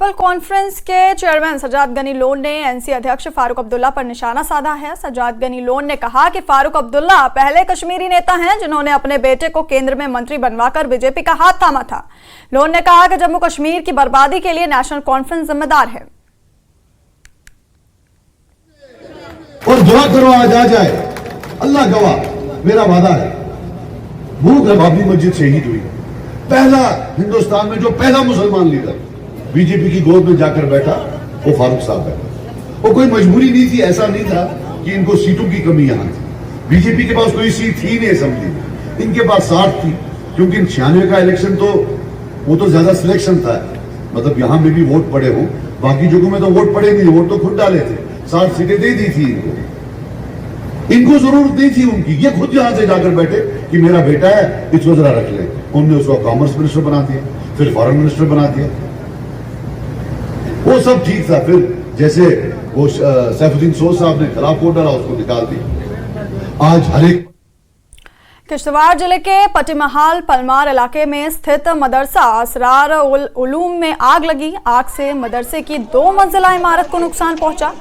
People conference के chairman Sajjad Ghani loan ने NC अध्यक्ष फारूक अब्दुल्ला पर निशाना साधा है। सज्जाद गनी लोन ने कहा कि फारूक अब्दुल्ला पहले कश्मीरी नेता हैं जिन्होंने अपने बेटे को केंद्र में मंत्री बनवाकर बीजेपी का हाथ थामा था। लोन ने कहा कि जम्मू कश्मीर की बर्बादी के लिए नेशनल कॉन्फ्रेंस जिम्मेदार है। और दुआ करो आज आ जाए, अल्लाह गवाह, मेरा वादा है। भूख है, बाबरी मस्जिद शहीद हुई, पहला हिंदुस्तान में जो पहला मुसलमान लीडर बीजेपी की गोद में जाकर बैठा वो फारूक साहब है। वो कोई मजबूरी नहीं थी, ऐसा नहीं था कि इनको सीटों की कमी यहां थी। बीजेपी के पास कोई सीट थी नहीं असेंबली में, इनके पास 60 थी, क्योंकि 96 का इलेक्शन तो वो तो ज्यादा सिलेक्शन था, मतलब यहां में भी वोट पड़े हों, बाकी जगहों में तो वोट पड़े नहीं, वोट तो खुद डाले थे। 60 सीटें दे दी थी इनको जरूरत नहीं थी उनकी। ये खुद यहां से जाकर बैठे कि मेरा बेटा है, इसको जरा रख ले। उन्होंने उसको कॉमर्स मिनिस्टर बना दिया, फिर फॉरेन मिनिस्टर बना दिया, वो सब ठीक था। फिर जैसे वो सैफुद्दीन सोज साहब ने खिलाफ वोट डाला, उसको निकाल दिया। आज हर एक किश्तवाड़ जिले के पटिमहाल पलमार इलाके में स्थित मदरसा असरार उलूम में आग लगी। आग से मदरसे की 2 मंजिला इमारत को नुकसान पहुंचा।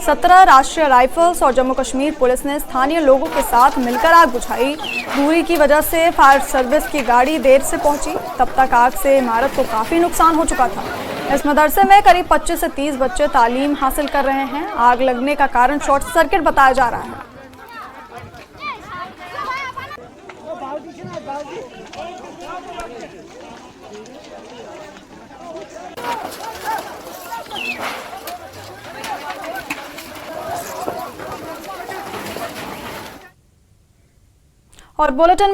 17 राष्ट्रीय राइफल्स और जम्मू कश्मीर पुलिस ने स्थानीय लोगों के साथ मिलकर आग बुझाई। दूरी की वजह से फायर सर्विस की गाड़ी देर से पहुंची। तब तक आग से इमारत को काफी नुकसान हो चुका था। इस मदरसे में करीब 25 से 30 बच्चे तालीम हासिल कर रहे हैं। आग लगने का कारण शॉर्ट सर्किट बताया जा रहा है। और बुलेटिन